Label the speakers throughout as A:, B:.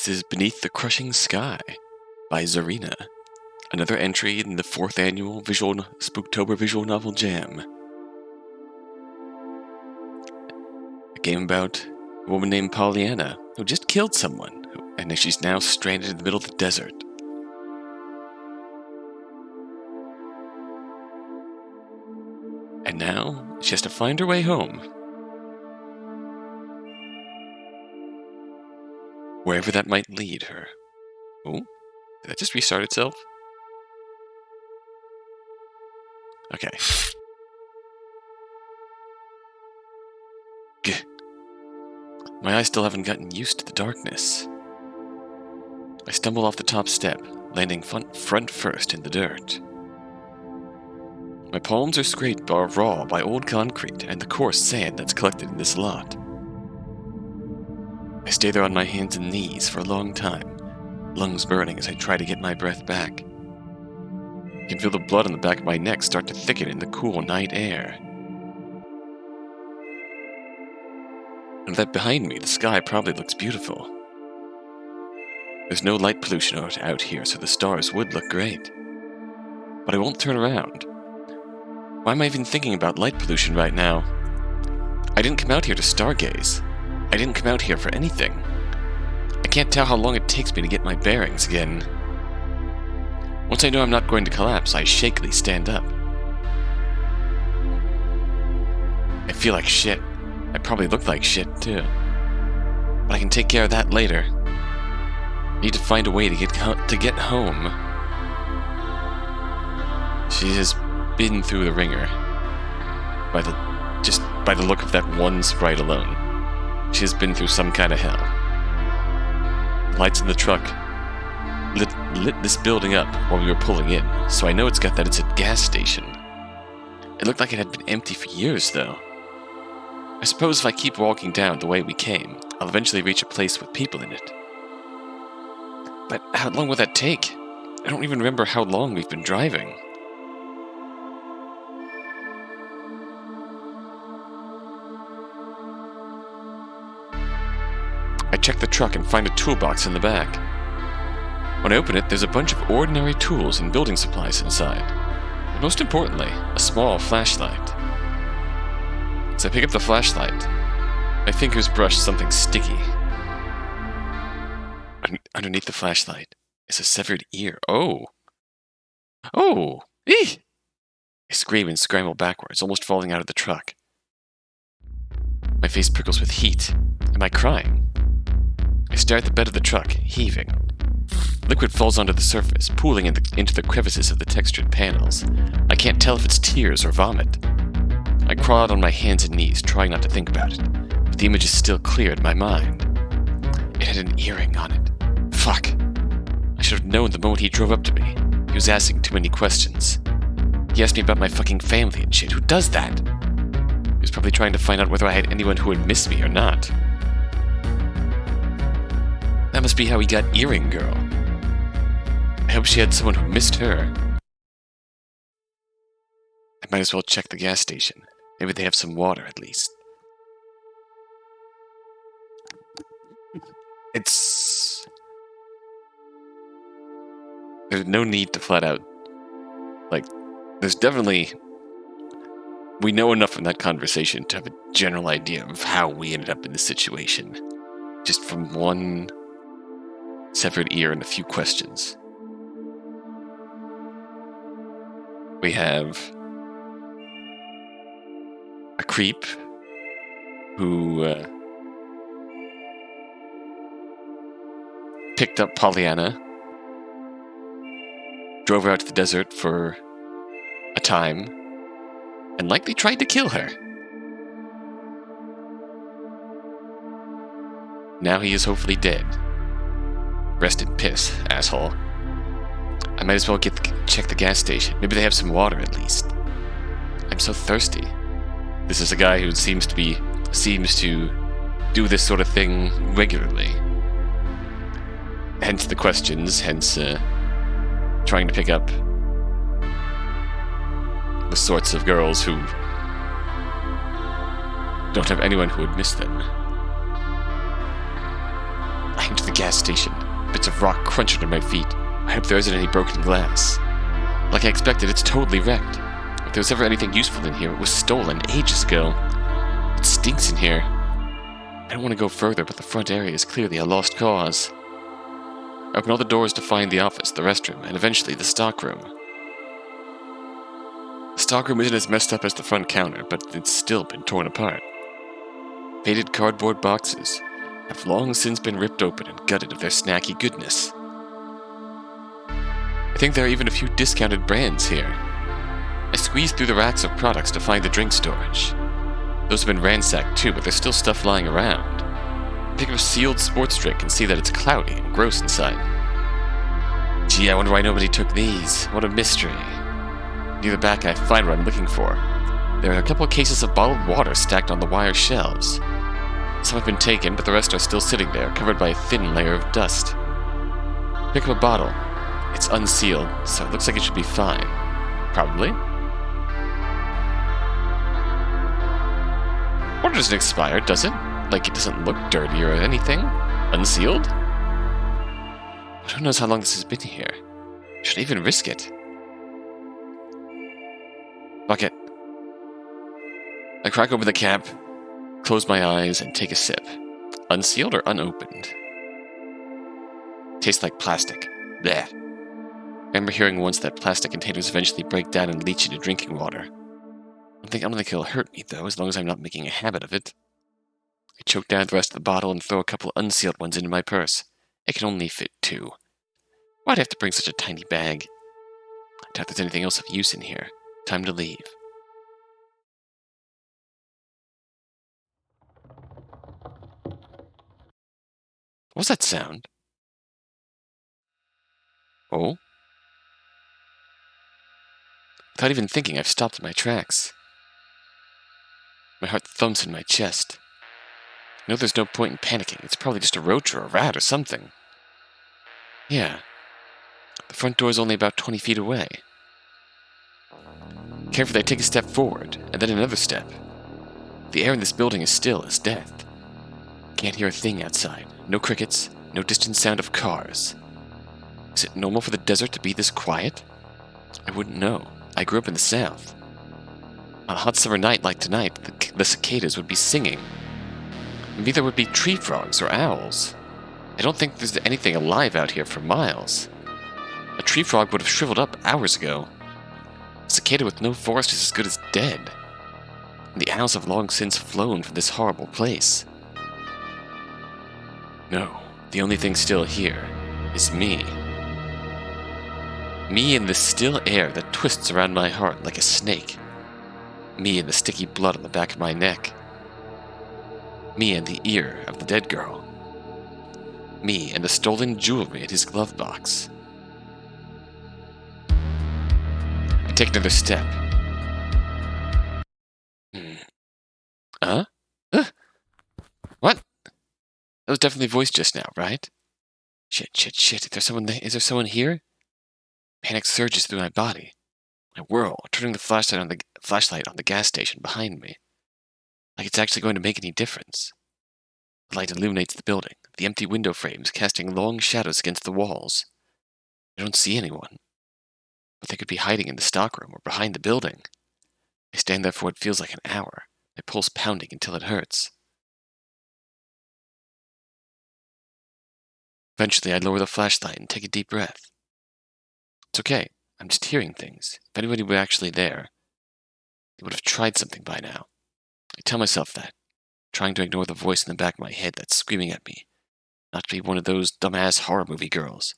A: This is Beneath the Crushing Sky by Zorina, another entry in the 4th annual Spooktober Visual Novel Jam. A game about a woman named Pollyanna who just killed someone, and she's now stranded in the middle of the desert. And now she has to find her way home. Wherever that might lead her. Oh, did that just restart itself? Okay. Gah. My eyes still haven't gotten used to the darkness. I stumble off the top step, landing front first in the dirt. My palms are scraped raw by old concrete and the coarse sand that's collected in this lot. I stay there on my hands and knees for a long time, lungs burning as I try to get my breath back. I can feel the blood on the back of my neck start to thicken in the cool night air. And that behind me, the sky probably looks beautiful. There's no light pollution out here, so the stars would look great. But I won't turn around. Why am I even thinking about light pollution right now? I didn't come out here to stargaze. I didn't come out here for anything. I can't tell how long it takes me to get my bearings again. Once I know I'm not going to collapse, I shakily stand up. I feel like shit. I probably look like shit, too. But I can take care of that later. I need to find a way to get home. She has been through the ringer. Just by the look of that one sprite alone. She has been through some kind of hell. The lights in the truck lit this building up while we were pulling in, so I know it's a gas station. It looked like it had been empty for years, though. I suppose if I keep walking down the way we came, I'll eventually reach a place with people in it. But how long will that take? I don't even remember how long we've been driving. I check the truck and find a toolbox in the back. When I open it, there's a bunch of ordinary tools and building supplies inside. And most importantly, a small flashlight. As I pick up the flashlight, my fingers brush something sticky. Underneath the flashlight is a severed ear. Oh! Oh! Eeh! I scream and scramble backwards, almost falling out of the truck. My face prickles with heat. Am I crying? I stare at the bed of the truck, heaving. Liquid falls onto the surface, pooling into the crevices of the textured panels. I can't tell if it's tears or vomit. I crawl out on my hands and knees, trying not to think about it, but the image is still clear in my mind. It had an earring on it. Fuck. I should have known the moment he drove up to me. He was asking too many questions. He asked me about my fucking family and shit. Who does that? He was probably trying to find out whether I had anyone who would miss me or not. That must be how he got Earring Girl. I hope she had someone who missed her. I might as well check the gas station. Maybe they have some water, at least. There's no need to flat out... there's definitely... We know enough from that conversation to have a general idea of how we ended up in this situation. Just from one severed ear and a few questions. We have a creep who picked up Pollyanna, drove her out to the desert for a time, and likely tried to kill her. Now he is hopefully dead. Rest in piss, asshole. I might as well check the gas station. Maybe they have some water at least. I'm so thirsty. This is a guy who seems to do this sort of thing regularly. Hence the questions, hence trying to pick up the sorts of girls who don't have anyone who would miss them. I Heading to the gas station. Bits of rock crunch under my feet. I hope there isn't any broken glass. Like I expected, it's totally wrecked. If there was ever anything useful in here, it was stolen ages ago. It stinks in here. I don't want to go further, but the front area is clearly a lost cause. I open all the doors to find the office, the restroom, and eventually the stockroom. The stockroom isn't as messed up as the front counter, but it's still been torn apart. Faded cardboard boxes have long since been ripped open and gutted of their snacky goodness. I think there are even a few discounted brands here. I squeeze through the racks of products to find the drink storage. Those have been ransacked too, but there's still stuff lying around. I pick up a sealed sports drink and see that it's cloudy and gross inside. Gee, I wonder why nobody took these. What a mystery. Near the back, I find what I'm looking for. There are a couple of cases of bottled water stacked on the wire shelves. Some have been taken, but the rest are still sitting there, covered by a thin layer of dust. Pick up a bottle. It's unsealed, so it looks like it should be fine. Probably. Water doesn't expire, does it? Like it doesn't look dirty or anything? Unsealed? But who knows how long this has been here? Should I even risk it? Fuck it. I crack open the cap, close my eyes, and take a sip. Unsealed or unopened? Tastes like plastic. Blech. I remember hearing once that plastic containers eventually break down and leach into drinking water. I don't think it'll hurt me, though, as long as I'm not making a habit of it. I choke down the rest of the bottle and throw a couple unsealed ones into my purse. It can only fit 2. Why'd I have to bring such a tiny bag? I doubt there's anything else of use in here. Time to leave. What was that sound? Oh? Without even thinking, I've stopped in my tracks. My heart thumps in my chest. I know there's no point in panicking. It's probably just a roach or a rat or something. Yeah. The front door is only about 20 feet away. Carefully, I take a step forward, and then another step. The air in this building is still as death. Can't hear a thing outside. No crickets, no distant sound of cars. Is it normal for the desert to be this quiet? I wouldn't know. I grew up in the South. On a hot summer night like tonight, the cicadas would be singing. Maybe there would be tree frogs or owls. I don't think there's anything alive out here for miles. A tree frog would have shriveled up hours ago. A cicada with no forest is as good as dead. And the owls have long since flown from this horrible place. No, the only thing still here is me. Me in the still air that twists around my heart like a snake. Me and the sticky blood on the back of my neck. Me and the ear of the dead girl. Me and the stolen jewelry in his glove box. I take another step. Huh? What? That was definitely a voice just now, right? Shit. Is there someone here? Panic surges through my body. I whirl, turning the flashlight on the gas station behind me. Like it's actually going to make any difference. The light illuminates the building, the empty window frames casting long shadows against the walls. I don't see anyone. But they could be hiding in the stockroom or behind the building. I stand there for what feels like an hour, my pulse pounding until it hurts. Eventually, I lower the flashlight and take a deep breath. It's okay. I'm just hearing things. If anybody were actually there, they would have tried something by now. I tell myself that, trying to ignore the voice in the back of my head that's screaming at me, not to be one of those dumbass horror movie girls.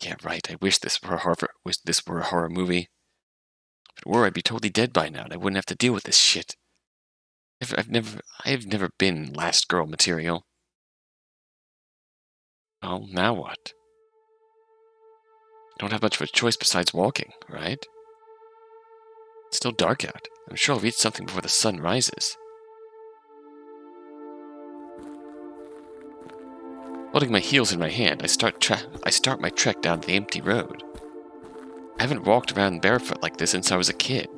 A: Yeah, right, I wish this were a horror movie. If it were, I'd be totally dead by now, and I wouldn't have to deal with this shit. I've never been last girl material. Well, now what? I don't have much of a choice besides walking, right? It's still dark out. I'm sure I'll reach something before the sun rises. Holding my heels in my hand, I start my trek down the empty road. I haven't walked around barefoot like this since I was a kid.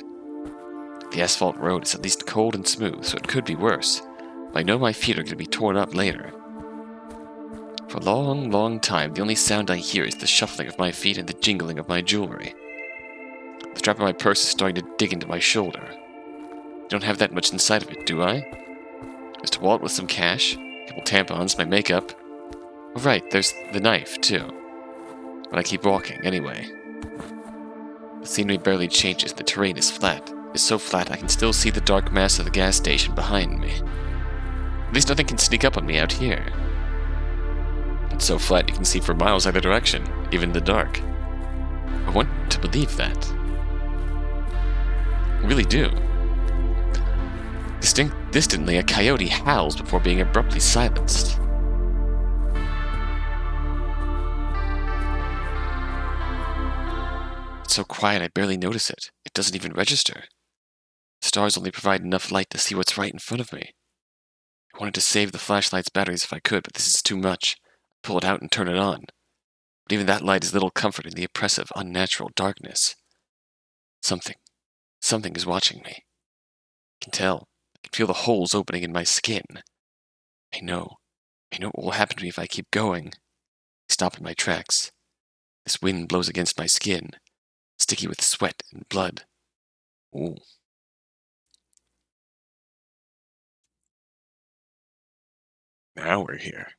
A: The asphalt road is at least cold and smooth, so it could be worse. But I know my feet are going to be torn up later. For a long, long time, the only sound I hear is the shuffling of my feet and the jingling of my jewelry. The strap of my purse is starting to dig into my shoulder. I don't have that much inside of it, do I? Just a wallet with some cash, a couple tampons, my makeup. Oh right, there's the knife, too. But I keep walking, anyway. The scenery barely changes, the terrain is flat. It's so flat I can still see the dark mass of the gas station behind me. At least nothing can sneak up on me out here. It's so flat you can see for miles either direction, even in the dark. I want to believe that. I really do. Distantly, a coyote howls before being abruptly silenced. It's so quiet I barely notice it. It doesn't even register. Stars only provide enough light to see what's right in front of me. I wanted to save the flashlight's batteries if I could, but this is too much. I pull it out and turn it on. But even that light is little comfort in the oppressive, unnatural darkness. Something is watching me. I can tell. I can feel the holes opening in my skin. I know what will happen to me if I keep going. I stop in my tracks. This wind blows against my skin, sticky with sweat and blood. Ooh. Now we're here.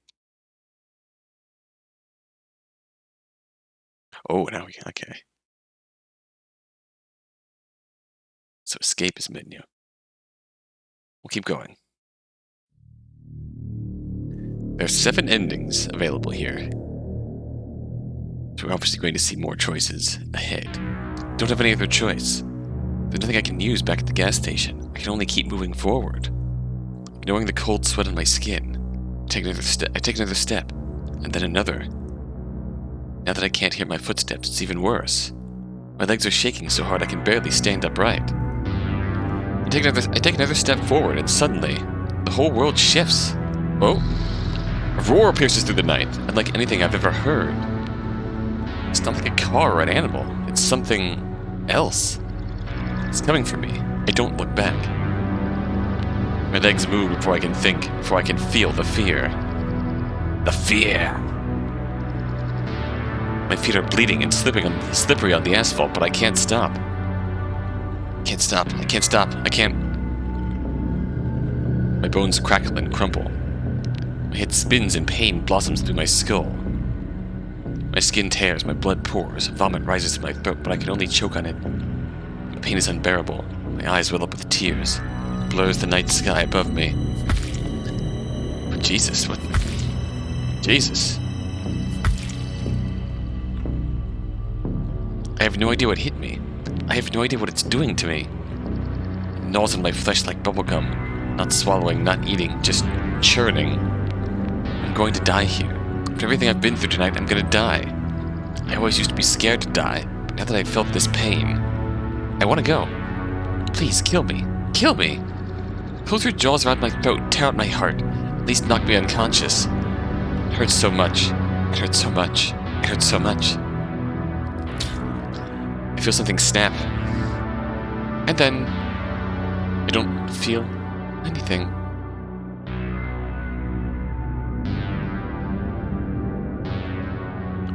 A: Oh, now we can. Okay. So escape is menu. We'll keep going. There are 7 endings available here. So we're obviously going to see more choices ahead. Don't have any other choice. There's nothing I can use back at the gas station. I can only keep moving forward. Ignoring the cold sweat on my skin, I take another step, and then another. Now that I can't hear my footsteps, it's even worse. My legs are shaking so hard I can barely stand upright. I take another step forward, and suddenly, the whole world shifts. Oh! A roar pierces through the night, unlike anything I've ever heard. It's not like a car or an animal. It's something else. It's coming for me. I don't look back. My legs move before I can think, before I can feel the fear. The fear! My feet are bleeding and slippery on the asphalt, but I can't stop. I can't. My bones crackle and crumple. My head spins and pain blossoms through my skull. My skin tears, my blood pours, vomit rises to my throat, but I can only choke on it. The pain is unbearable. My eyes well up with tears. It blurs the night sky above me. But Jesus, what? Jesus. I have no idea what hit me. I have no idea what it's doing to me. It gnaws on my flesh like bubblegum. Not swallowing, not eating, just churning. I'm going to die here. After everything I've been through tonight, I'm gonna die. I always used to be scared to die, but now that I've felt this pain, I want to go. Please, kill me. Kill me! Close your jaws around my throat, tear out my heart. At least knock me unconscious. It hurts so much. It hurts so much. It hurts so much. I feel something snap. And then I don't feel anything.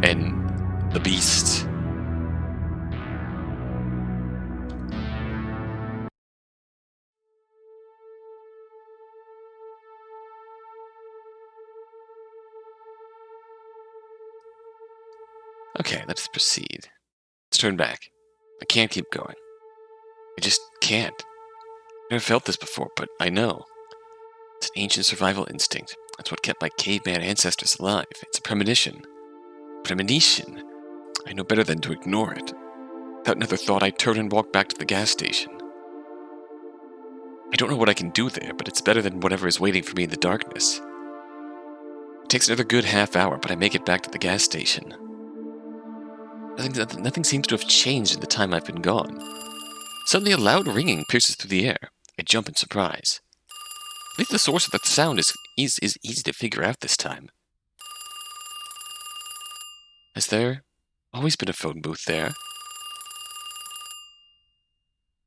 A: And the beast. Okay, let's proceed. Let's turn back. I can't keep going. I just can't. I've never felt this before, but I know. It's an ancient survival instinct. That's what kept my caveman ancestors alive. It's a premonition. Premonition. I know better than to ignore it. Without another thought, I turn and walk back to the gas station. I don't know what I can do there, but it's better than whatever is waiting for me in the darkness. It takes another good half hour, but I make it back to the gas station. Nothing seems to have changed in the time I've been gone. Suddenly a loud ringing pierces through the air. I jump in surprise. At least the source of that sound is easy to figure out this time. Has there always been a phone booth there?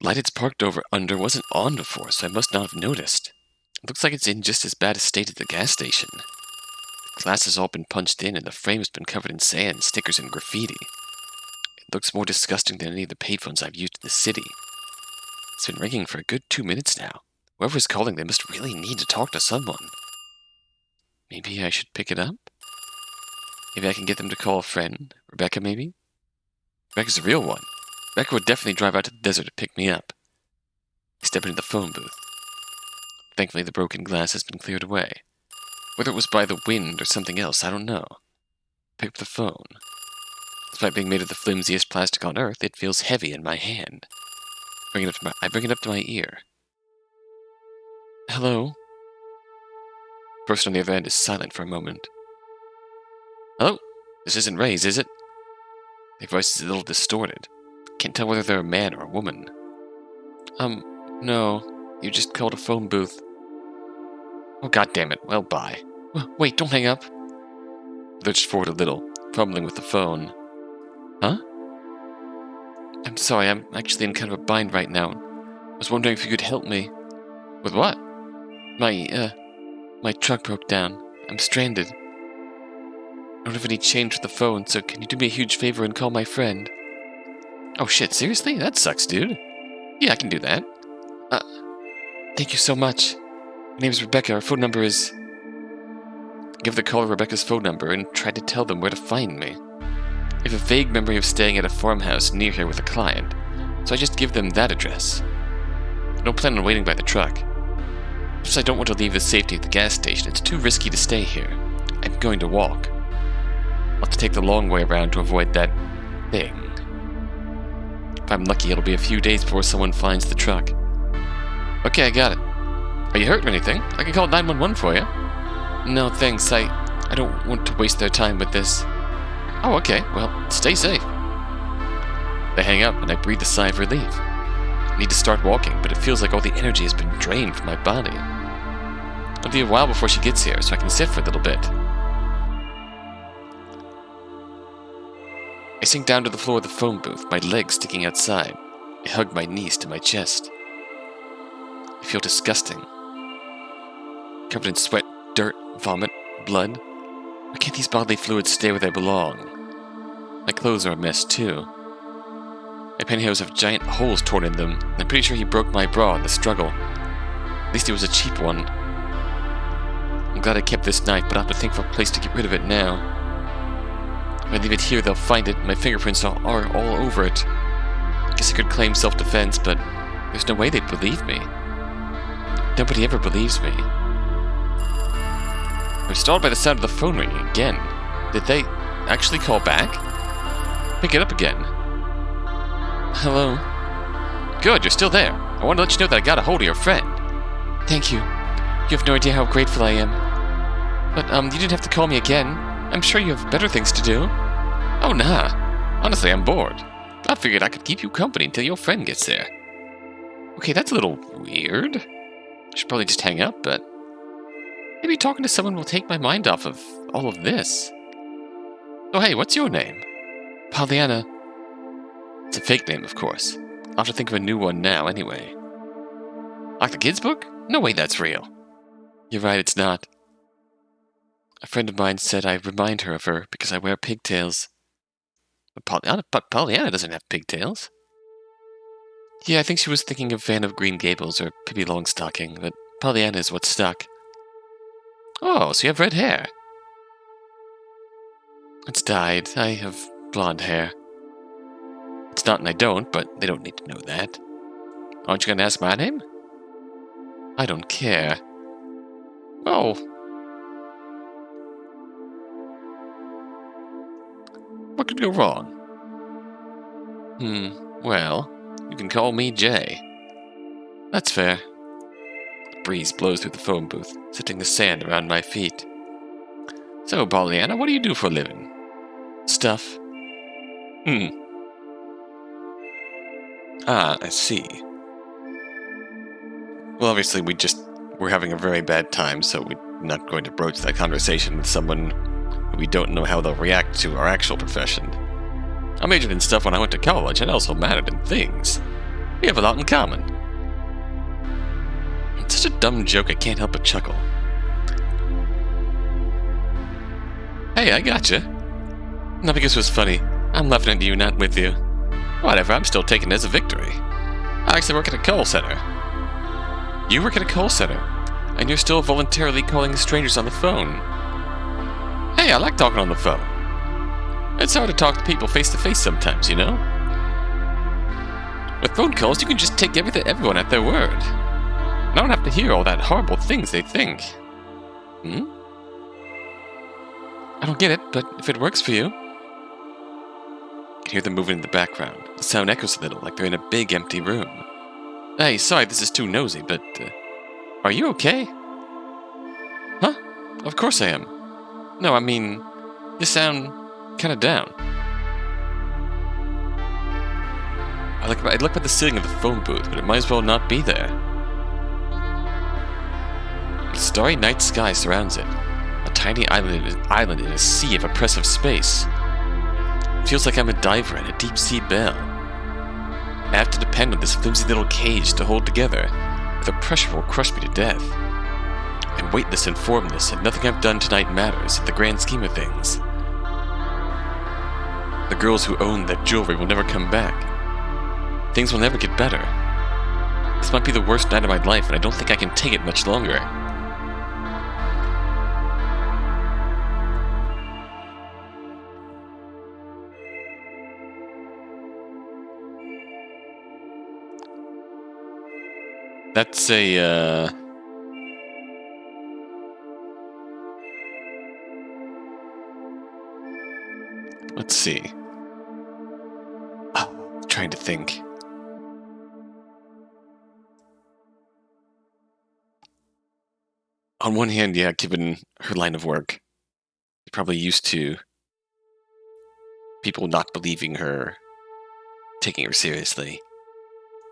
A: Light it's parked under wasn't on before, so I must not have noticed. It looks like it's in just as bad a state as the gas station. Glass has all been punched in and the frame's been covered in sand, stickers, and graffiti. It looks more disgusting than any of the payphones I've used in the city. It's been ringing for a good 2 minutes now. Whoever's calling, they must really need to talk to someone. Maybe I should pick it up? Maybe I can get them to call a friend. Rebecca, maybe? Rebecca's the real one. Rebecca would definitely drive out to the desert to pick me up. I step into the phone booth. Thankfully, the broken glass has been cleared away. Whether it was by the wind or something else, I don't know. Pick up the phone. Despite being made of the flimsiest plastic on earth, it feels heavy in my hand. I bring it up to my ear. Hello? The person on the other end is silent for a moment. Hello? This isn't Ray's, is it? Their voice is a little distorted. Can't tell whether they're a man or a woman. No. You just called a phone booth. Oh, goddammit. Well, bye. Wait, don't hang up. They lurched forward a little, fumbling with the phone. Huh? I'm sorry, I'm actually in kind of a bind right now. I was wondering if you could help me. With what? My truck broke down. I'm stranded. I don't have any change for the phone, so can you do me a huge favor and call my friend? Oh shit, seriously? That sucks, dude. Yeah, I can do that. Thank you so much. My name's Rebecca. Our phone number is... Give the caller Rebecca's phone number and try to tell them where to find me. I have a vague memory of staying at a farmhouse near here with a client, so I just give them that address. I don't plan on waiting by the truck. Plus, I don't want to leave the safety of the gas station. It's too risky to stay here. I'm going to walk. I'll have to take the long way around to avoid that thing. If I'm lucky, it'll be a few days before someone finds the truck. Okay, I got it. Are you hurt or anything? I can call 911 for you. No, thanks. I don't want to waste their time with this. Oh, okay. Well, stay safe. They hang up, and I breathe a sigh of relief. I need to start walking, but it feels like all the energy has been drained from my body. It'll be a while before she gets here, so I can sit for a little bit. I sink down to the floor of the phone booth, my legs sticking outside. I hug my knees to my chest. I feel disgusting. Covered in sweat, dirt, vomit, blood. Why can't these bodily fluids stay where they belong? My clothes are a mess, too. My pantyhose have giant holes torn in them. I'm pretty sure he broke my bra in the struggle. At least it was a cheap one. I'm glad I kept this knife, but I'll have to think for a place to get rid of it now. If I leave it here, they'll find it. My fingerprints are all over it. I guess I could claim self-defense, but there's no way they'd believe me. Nobody ever believes me. I'm startled by the sound of the phone ringing again. Did they actually call back? Pick it up again. Hello? Good, you're still there. I wanted to let you know that I got a hold of your friend. Thank you. You have no idea how grateful I am. But, you didn't have to call me again. I'm sure you have better things to do. Oh, nah. Honestly, I'm bored. I figured I could keep you company until your friend gets there. Okay, that's a little weird. I should probably just hang up, but... Maybe talking to someone will take my mind off of all of this. Oh, hey, what's your name? Pollyanna. It's a fake name, of course. I'll have to think of a new one now, anyway. Like the kids' book? No way that's real. You're right, it's not. A friend of mine said I remind her of her because I wear pigtails. But Pollyanna doesn't have pigtails. Yeah, I think she was thinking of Van of Green Gables or Pippi Longstocking, but Pollyanna is what stuck. Oh, so you have red hair. It's dyed. I have blonde hair. It's not and I don't, but they don't need to know that. Aren't you going to ask my name? I don't care. Oh. What could go wrong? Well, you can call me Jay. That's fair. A breeze blows through the phone booth, sifting the sand around my feet. So, Pollyanna, what do you do for a living? Stuff. Ah, I see. Well, obviously we're having a very bad time, so we're not going to broach that conversation with someone who we don't know how they'll react to our actual profession. I majored in stuff when I went to college, and I also mattered in things. We have a lot in common. It's such a dumb joke I can't help but chuckle. Hey, I gotcha. Not because it was funny. I'm laughing at you, not with you. Whatever, I'm still taking it as a victory. I actually work at a call center. You work at a call center, and you're still voluntarily calling strangers on the phone. Hey, I like talking on the phone. It's hard to talk to people face to face sometimes, you know? With phone calls, you can just take everyone at their word. I don't have to hear all that horrible things they think. Hmm? I don't get it, but if it works for you. I can hear them moving in the background. The sound echoes a little, like they're in a big empty room. Hey, sorry this is too nosy, but are you okay? Huh? Of course I am. No, I mean, you sound kind of down. I look at the ceiling of the phone booth, but it might as well not be there. A starry night sky surrounds it. A tiny island in a sea of oppressive space. It feels like I'm a diver in a deep-sea bell. I have to depend on this flimsy little cage to hold together, or the pressure will crush me to death. I'm weightless and formless, and nothing I've done tonight matters in the grand scheme of things. The girls who own that jewelry will never come back. Things will never get better. This might be the worst night of my life, and I don't think I can take it much longer. That's a, let's see. Oh, trying to think. On one hand, yeah, given her line of work, she's probably used to people not believing her, taking her seriously,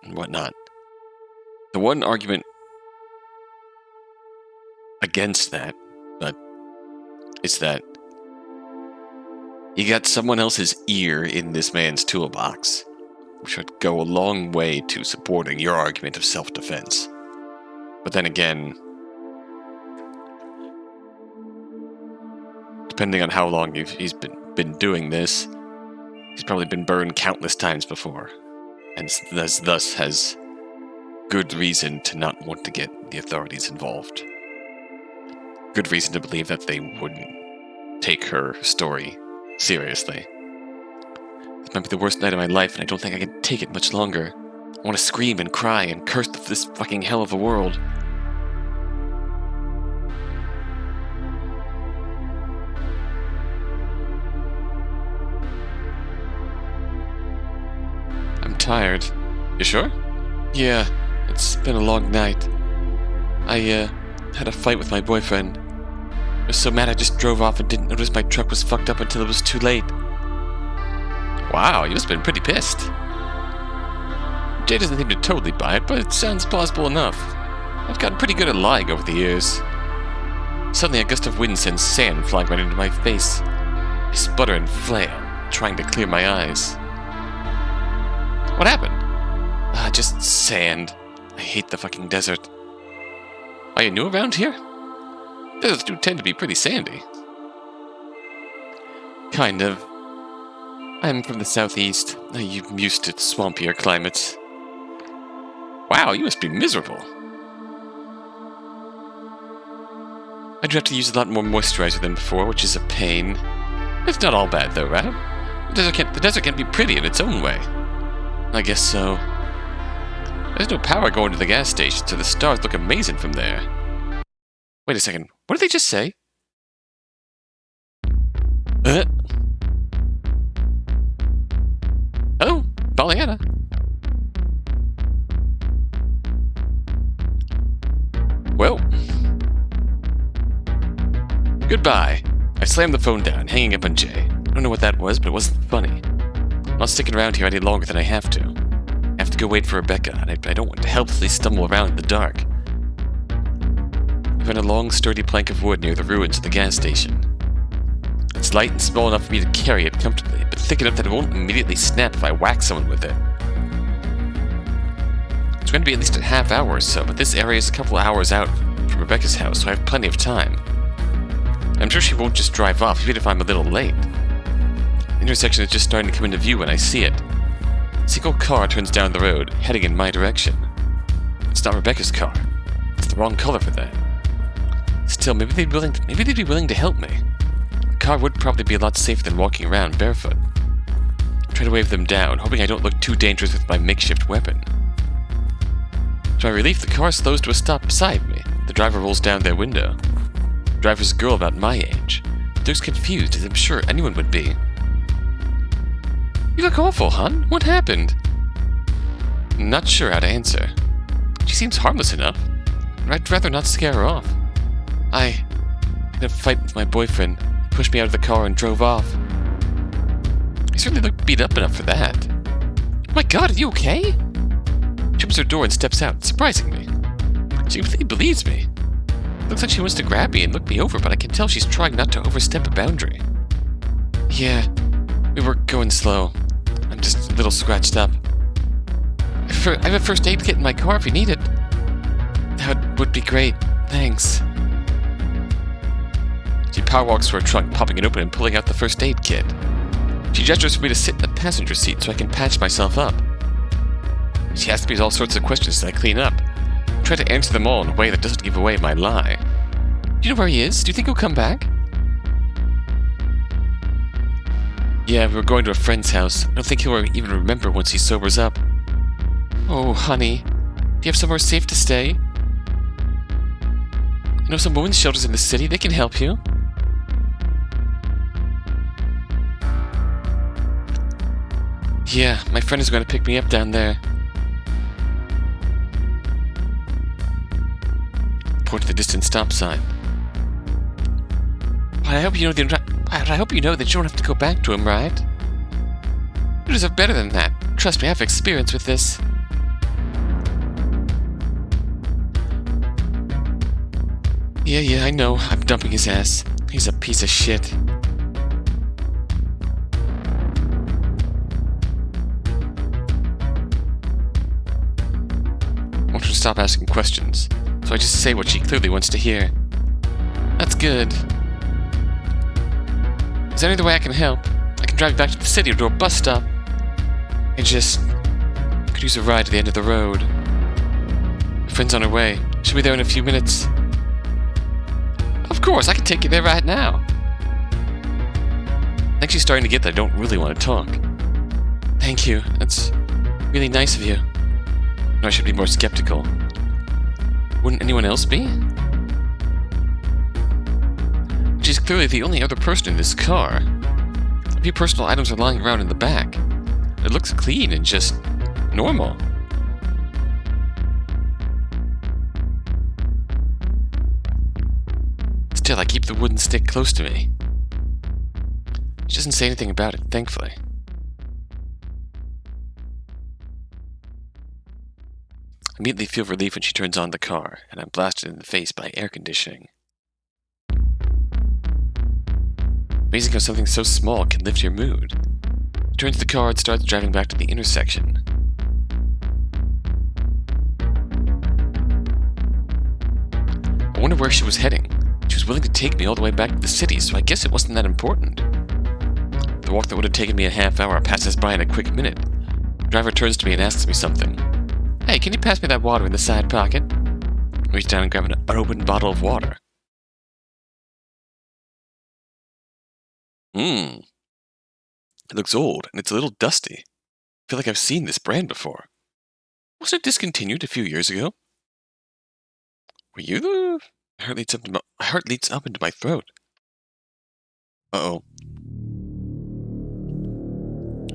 A: and whatnot. The one argument against that, but is that you got someone else's ear in this man's toolbox, which would go a long way to supporting your argument of self-defense. But then again, depending on how long he's been doing this, he's probably been burned countless times before, and thus has good reason to not want to get the authorities involved. Good reason to believe that they wouldn't take her story seriously. This might be the worst night of my life, and I don't think I can take it much longer. I want to scream and cry and curse this fucking hell of a world. I'm tired. You sure? Yeah, it's been a long night. I had a fight with my boyfriend. I was so mad I just drove off and didn't notice my truck was fucked up until it was too late. Wow, you must have been pretty pissed. Jay doesn't seem to totally buy it, but it sounds plausible enough. I've gotten pretty good at lying over the years. Suddenly a gust of wind sends sand flying right into my face. I sputter and flail, trying to clear my eyes. What happened? Just sand. I hate the fucking desert. Are you new around here? Deserts do tend to be pretty sandy. Kind of. I'm from the southeast. I'm used to swampier climates. Wow, you must be miserable. I do have to use a lot more moisturizer than before, which is a pain. It's not all bad though, right? The desert can be pretty in its own way. I guess so. There's no power going to the gas station, so the stars look amazing from there. Wait a second, what did they just say? Hello, Pollyanna. Well, goodbye. I slammed the phone down, hanging up on Jay. I don't know what that was, but it wasn't funny. I'm not sticking around here any longer than I have to. I have to go wait for Rebecca, and I don't want to helplessly stumble around in the dark. I found a long, sturdy plank of wood near the ruins of the gas station. It's light and small enough for me to carry it comfortably, but thick enough that it won't immediately snap if I whack someone with it. It's going to be at least a half hour or so, but this area is a couple hours out from Rebecca's house, so I have plenty of time. I'm sure she won't just drive off, even if I'm a little late. The intersection is just starting to come into view when I see it. A single car turns down the road, heading in my direction. It's not Rebecca's car. It's the wrong color for that. Still, maybe they'd be willing to help me. The car would probably be a lot safer than walking around barefoot. I try to wave them down, hoping I don't look too dangerous with my makeshift weapon. To my relief, the car slows to a stop beside me. The driver rolls down their window. The driver's a girl about my age. Looks confused, as I'm sure anyone would be. You look awful, hon. What happened? I'm not sure how to answer. She seems harmless enough. I'd rather not scare her off. I had a fight with my boyfriend. He pushed me out of the car and drove off. He certainly looked beat up enough for that. Oh my god, are you okay? She opens her door and steps out, surprising me. She really believes me. Looks like she wants to grab me and look me over, but I can tell she's trying not to overstep a boundary. Yeah, we were going slow. I'm just a little scratched up. I have a first aid kit in my car if you need it. That would be great. Thanks. She power walks to her trunk, popping it open and pulling out the first aid kit. She gestures for me to sit in the passenger seat so I can patch myself up. She asks me all sorts of questions as I clean up. I try to answer them all in a way that doesn't give away my lie. Do you know where he is? Do you think he'll come back? Yeah, we were going to a friend's house. I don't think he'll even remember once he sobers up. Oh, honey. Do you have somewhere safe to stay? I know some women's shelters in the city. They can help you. Yeah, my friend is going to pick me up down there. Point to the distant stop sign. But I hope you know that you don't have to go back to him, right? You deserve better than that. Trust me, I have experience with this. Yeah, I know. I'm dumping his ass. He's a piece of shit. I want her to stop asking questions, so I just say what she clearly wants to hear. That's good. Is there any other way I can help? I can drive you back to the city or to a bus stop. I could use a ride to the end of the road. My friend's on her way. She'll be there in a few minutes. Of course, I can take you there right now. I think she's starting to get that I don't really want to talk. Thank you. That's really nice of you. No, I should be more skeptical. Wouldn't anyone else be? She's clearly the only other person in this car. A few personal items are lying around in the back. It looks clean and just normal. Still, I keep the wooden stick close to me. She doesn't say anything about it, thankfully. I immediately feel relief when she turns on the car, and I'm blasted in the face by air conditioning. Amazing how something so small can lift your mood. She turns the car and starts driving back to the intersection. I wonder where she was heading. She was willing to take me all the way back to the city, so I guess it wasn't that important. The walk that would have taken me a half hour passes by in a quick minute. The driver turns to me and asks me something. Hey, can you pass me that water in the side pocket? I reach down and grab an unopened bottle of water. It looks old, and it's a little dusty. I feel like I've seen this brand before. Wasn't it discontinued a few years ago? Were you the... My heart leaps up into my throat. Uh-oh.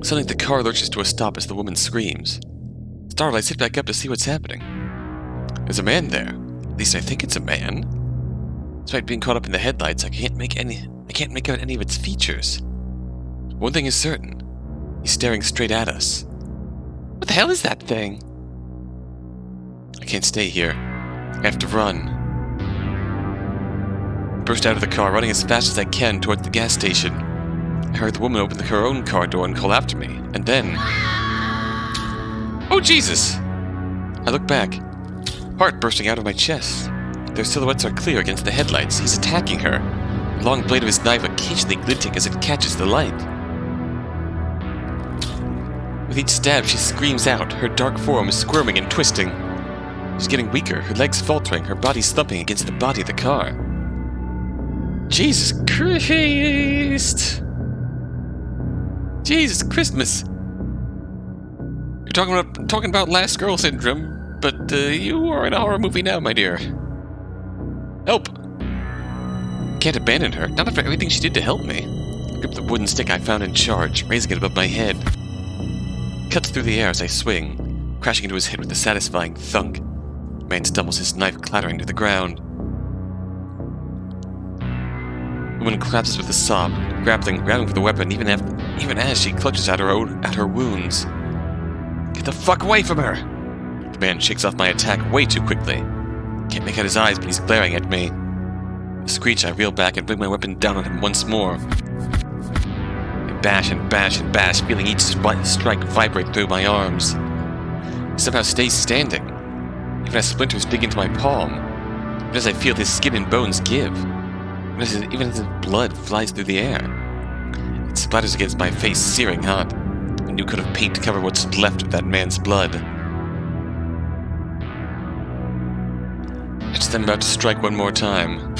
A: Suddenly the car lurches to a stop as the woman screams. Startled, I sit back up to see what's happening. There's a man there. At least I think it's a man. Despite being caught up in the headlights, I can't make out any of its features. One thing is certain. He's staring straight at us. What the hell is that thing? I can't stay here. I have to run. I burst out of the car, running as fast as I can towards the gas station. I heard the woman open her own car door and call after me, and then... Oh, Jesus! I look back, heart bursting out of my chest. Their silhouettes are clear against the headlights. He's attacking her. The long blade of his knife occasionally glinting as it catches the light. With each stab, she screams out, her dark form squirming and twisting. She's getting weaker, her legs faltering, her body slumping against the body of the car. Jesus Christ! Jesus Christmas! You're talking about Last Girl Syndrome, but you are in a horror movie now, my dear. Help! Can't abandon her, not after everything she did to help me. I grip the wooden stick I found in charge, raising it above my head. Cuts through the air as I swing, crashing into his head with a satisfying thunk. The man stumbles, his knife clattering to the ground. The woman collapses with a sob, grabbing for the weapon even as she clutches at her wounds. Get the fuck away from her! The man shakes off my attack way too quickly. Can't make out his eyes, but he's glaring at me. With a screech, I reel back and bring my weapon down on him once more. I bash and bash and bash, feeling each strike vibrate through my arms. He somehow stays standing, even as splinters dig into my palm, even as I feel his skin and bones give, even as his blood flies through the air. It splatters against my face, searing hot. A new coat of paint to cover what's left of that man's blood. I just am about to strike one more time.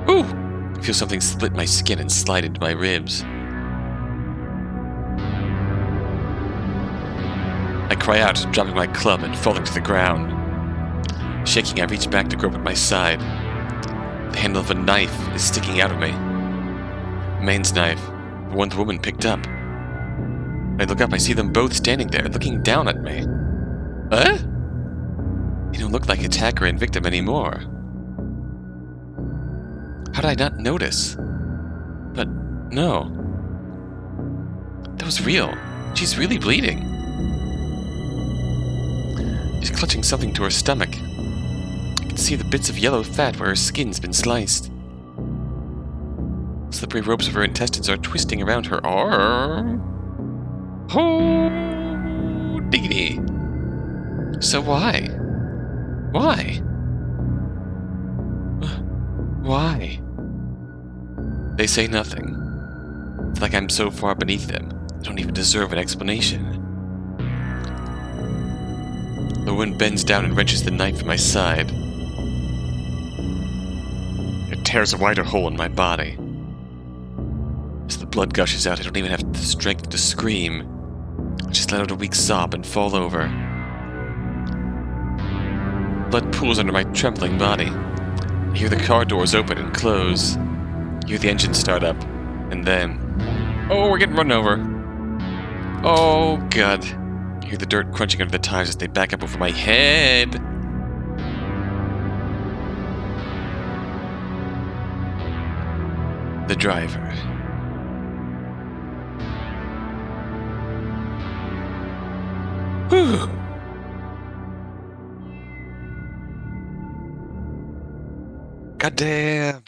A: Ooh! I feel something split my skin and slide into my ribs. I cry out, dropping my club and falling to the ground. Shaking, I reach back to grope at my side. The handle of a knife is sticking out of me. A man's knife, the one the woman picked up. When I look up, I see them both standing there, looking down at me. Huh? They don't look like attacker and victim anymore. How did I not notice? But no. That was real. She's really bleeding. She's clutching something to her stomach. I can see the bits of yellow fat where her skin's been sliced. Slippery ropes of her intestines are twisting around her arm. Oh, diggity. So why? Why? Why? They say nothing. It's like I'm so far beneath them, I don't even deserve an explanation. The woman bends down and wrenches the knife from my side. It tears a wider hole in my body. As the blood gushes out, I don't even have the strength to scream. I just let out a weak sob and fall over. Blood pools under my trembling body. I hear the car doors open and close. I hear the engine start up. And then... Oh, we're getting run over. Oh, God. I hear the dirt crunching under the tires as they back up over my head. The driver. Whew. Goddamn.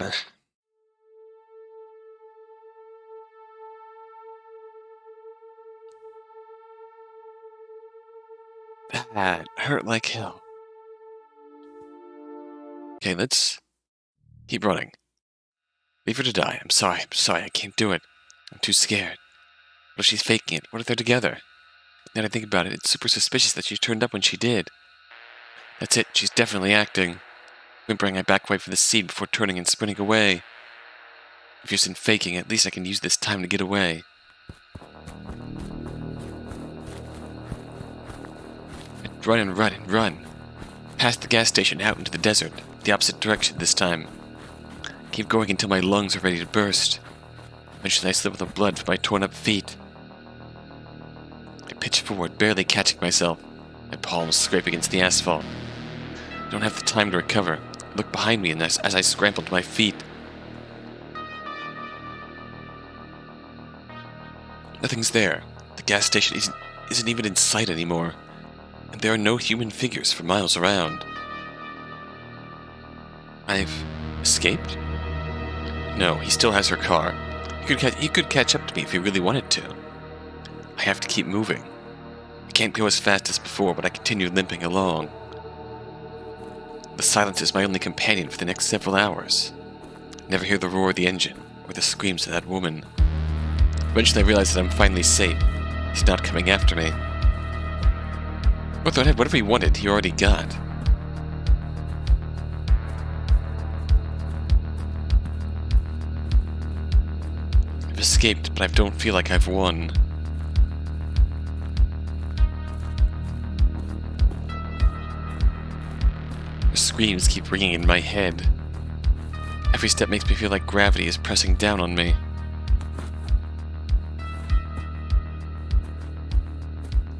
A: That hurt like hell. Okay, let's keep running. Leave her to die. I'm sorry, I can't do it. I'm too scared. What if she's faking it? What if they're together? Now that I think about it, it's super suspicious that she turned up when she did. That's it, she's definitely acting. Whimpering, I back away from the seat before turning and sprinting away. If you're faking, at least I can use this time to get away. I'd run and run and run. Past the gas station, out into the desert, the opposite direction this time. Keep going until my lungs are ready to burst. Eventually I slip with the blood from my torn up feet. I pitch forward, barely catching myself. My palms scrape against the asphalt. I don't have the time to recover. I look behind me as I scramble to my feet. Nothing's there. The gas station isn't even in sight anymore. And there are no human figures for miles around. I've escaped? No, he still has her car. He could catch up to me if he really wanted to. I have to keep moving. I can't go as fast as before, but I continue limping along. The silence is my only companion for the next several hours. Never hear the roar of the engine, or the screams of that woman. Eventually I realize that I'm finally safe. He's not coming after me. Whatever he wanted, he already got. I've escaped, but I don't feel like I've won. The screams keep ringing in my head. Every step makes me feel like gravity is pressing down on me.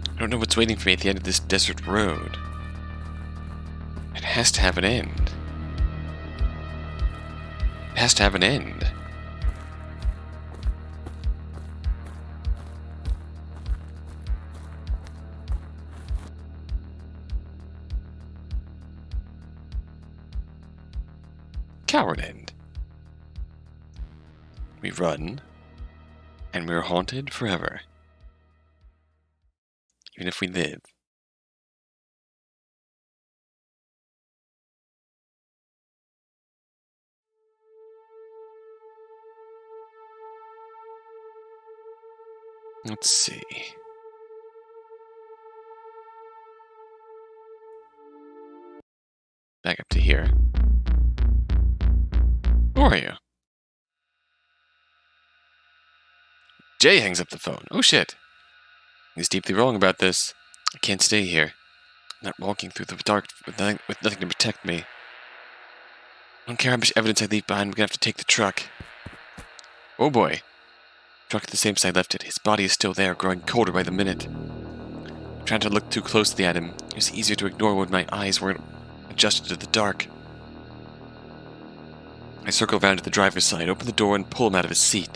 A: I don't know what's waiting for me at the end of this desert road. It has to have an end. It has to have an end. Coward end. We run, and we're haunted forever. Even if we live. Let's see. Back up to here. Who are you? Jay hangs up the phone. Oh shit. He's deeply wrong about this. I can't stay here. I'm not walking through the dark with nothing to protect me. I don't care how much evidence I leave behind, I'm gonna have to take the truck. Oh boy. Truck at the same side I left it. His body is still there, growing colder by the minute. I'm trying to look too closely at him. It was easier to ignore when my eyes weren't adjusted to the dark. I circle around to the driver's side, open the door, and pull him out of his seat.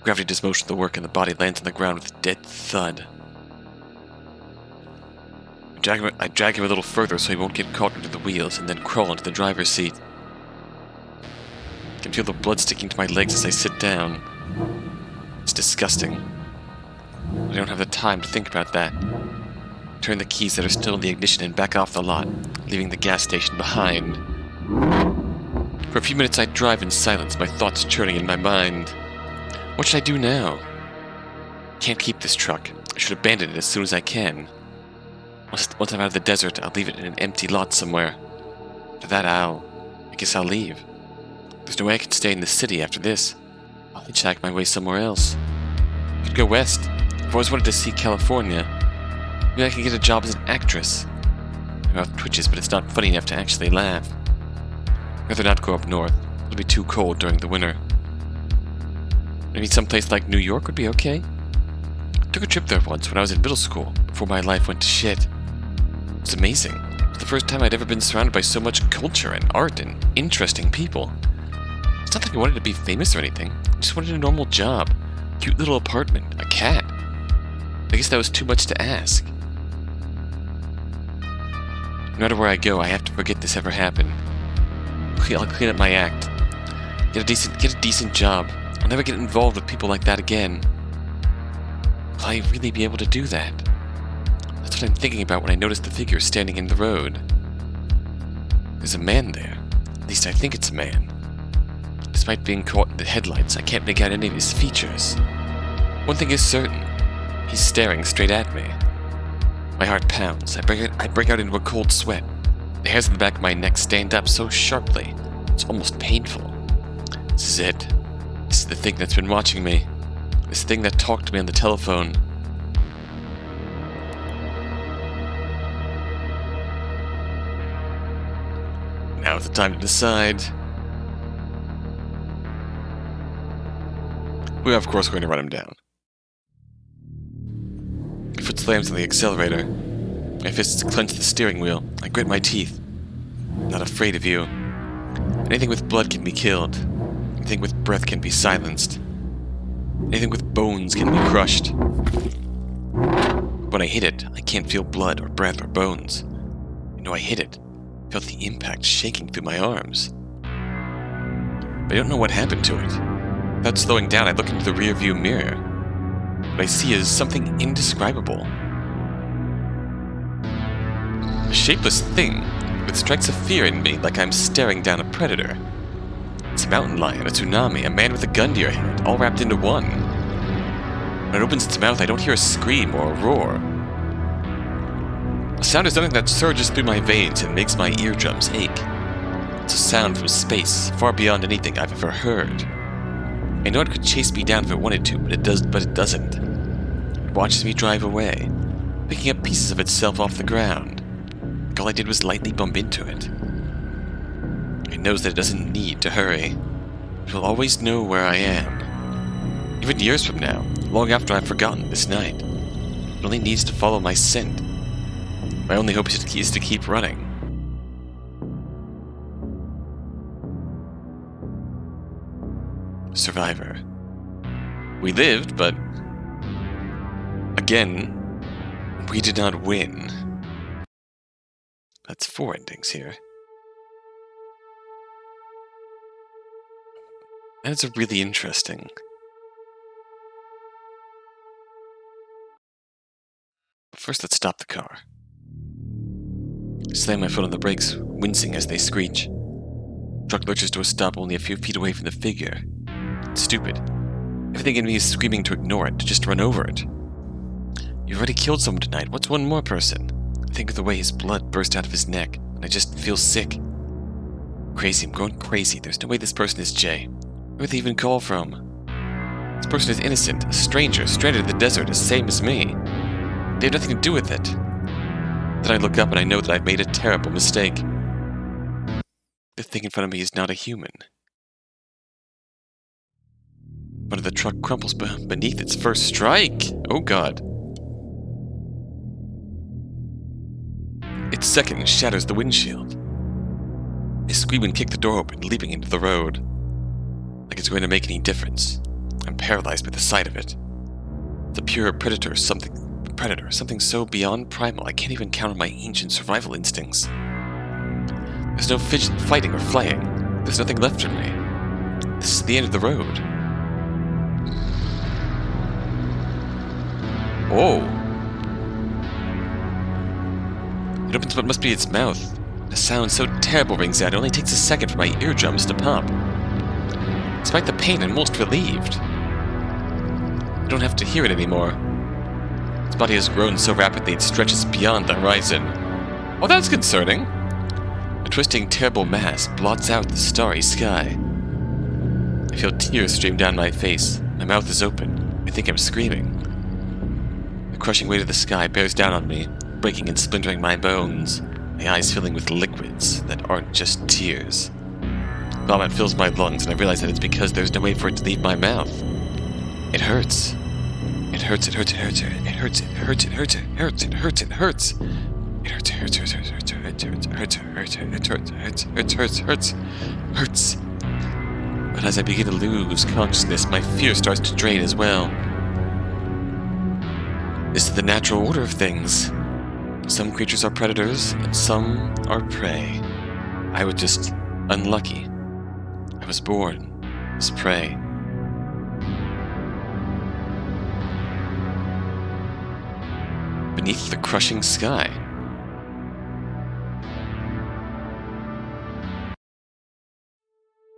A: Gravity does most of the work, and the body lands on the ground with a dead thud. I drag him a little further so he won't get caught under the wheels, and then crawl into the driver's seat. I can feel the blood sticking to my legs as I sit down. It's disgusting. I don't have the time to think about that. Turn the keys that are still in the ignition and back off the lot, leaving the gas station behind. For a few minutes I drive in silence, my thoughts churning in my mind. What should I do now? Can't keep this truck. I should abandon it as soon as I can. Once I'm out of the desert, I'll leave it in an empty lot somewhere. After that, I guess I'll leave. There's no way I can stay in the city after this. I'll hitchhike my way somewhere else. I could go west. I've always wanted to see California. Maybe I could get a job as an actress. My mouth twitches, but it's not funny enough to actually laugh. I'd rather not go up north. It'll be too cold during the winter. Maybe someplace like New York would be okay? I took a trip there once when I was in middle school, before my life went to shit. It was amazing. It was the first time I'd ever been surrounded by so much culture and art and interesting people. It's not like I wanted to be famous or anything. I just wanted a normal job, cute little apartment, a cat. I guess that was too much to ask. No matter where I go, I have to forget this ever happened. I'll clean up my act. Get a decent job. I'll never get involved with people like that again. Will I really be able to do that? That's what I'm thinking about when I notice the figure standing in the road. There's a man there. At least I think it's a man. Despite being caught in the headlights, I can't make out any of his features. One thing is certain. He's staring straight at me. My heart pounds. I break out into a cold sweat. The hairs on the back of my neck stand up so sharply, it's almost painful. This is it. This is the thing that's been watching me. This thing that talked to me on the telephone. Now's the time to decide. We are, of course, going to run him down. My foot slams on the accelerator. My fists clench the steering wheel. I grit my teeth. I'm not afraid of you. Anything with blood can be killed. Anything with breath can be silenced. Anything with bones can be crushed. When I hit it, I can't feel blood or breath or bones. I know I hit it. I felt the impact shaking through my arms. But I don't know what happened to it. Without slowing down, I look into the rearview mirror. What I see is something indescribable. A shapeless thing that strikes a fear in me like I'm staring down a predator. It's a mountain lion, a tsunami, a man with a gun to your head, all wrapped into one. When it opens its mouth, I don't hear a scream or a roar. A sound is something that surges through my veins and makes my eardrums ache. It's a sound from space, far beyond anything I've ever heard. I know it could chase me down if it wanted to, but it doesn't. It watches me drive away, picking up pieces of itself off the ground. Like all I did was lightly bump into it. It knows that it doesn't need to hurry. It will always know where I am. Even years from now, long after I've forgotten this night, it only needs to follow my scent. My only hope is to keep running. Survivor. We lived, but again, we did not win. That's 4 endings here. And it's a really interesting. First, let's stop the car. Slam my foot on the brakes, wincing as they screech. Truck lurches to a stop only a few feet away from the figure. It's stupid. Everything in me is screaming to ignore it, to just run over it. You've already killed someone tonight. What's one more person? I think of the way his blood burst out of his neck, and I just feel sick. Crazy, I'm going crazy. There's no way this person is Jay. Where would they even call from? This person is innocent, a stranger, stranded in the desert, the same as me. They have nothing to do with it. Then I look up and I know that I've made a terrible mistake. The thing in front of me is not a human. One of the truck crumples beneath its first strike. Oh god. Its second shatters the windshield. I scream and kick the door open, leaping into the road. Like it's going to make any difference. I'm paralyzed by the sight of it. The pure predator, something so beyond primal I can't even counter my ancient survival instincts. There's no fighting or flying. There's nothing left for me. This is the end of the road. Oh! It opens what must be its mouth. A sound so terrible rings out, it only takes a second for my eardrums to pop. Despite the pain, I'm most relieved. I don't have to hear it anymore. Its body has grown so rapidly it stretches beyond the horizon. Oh, that's concerning. A twisting, terrible mass blots out the starry sky. I feel tears stream down my face. My mouth is open. I think I'm screaming. The crushing weight of the sky bears down on me, breaking and splintering my bones, my eyes filling with liquids that aren't just tears. Vomit fills my lungs, and I realize that it's because there's no way for it to leave my mouth. It hurts. It hurts, it hurts, it hurts, it hurts, it hurts, it hurts, it hurts, it hurts, it hurts. It hurts, it hurts, it hurts, it hurts, it hurts, it hurts, it hurts, it hurts, it hurts, hurts, hurts. But as I begin to lose consciousness, my fear starts to drain as well. This is the natural order of things. Some creatures are predators, and some are prey. I was just unlucky. I was born as prey. Beneath the crushing sky.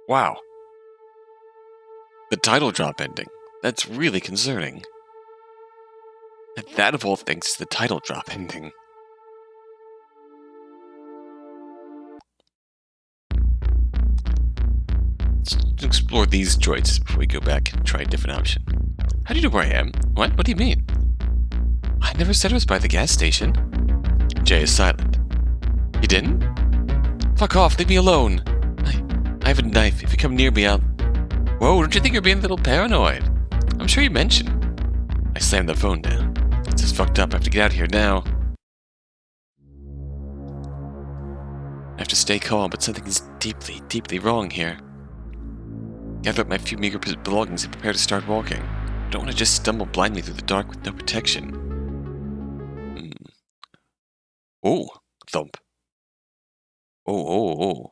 A: Wow. The title drop ending. That's really concerning. And that of all things is the title drop ending. Let's explore these droids before we go back and try a different option. How do you know where I am? What? What do you mean? I never said it was by the gas station. Jay is silent. You didn't? Fuck off, leave me alone. I have a knife. If you come near me, I'll... Whoa, don't you think you're being a little paranoid? I'm sure you mentioned. I slammed the phone down. This is fucked up. I have to get out of here now. I have to stay calm, but something is deeply, deeply wrong here. Gather up my few meager belongings and prepare to start walking. I don't want to just stumble blindly through the dark with no protection. Oh, thump. Oh.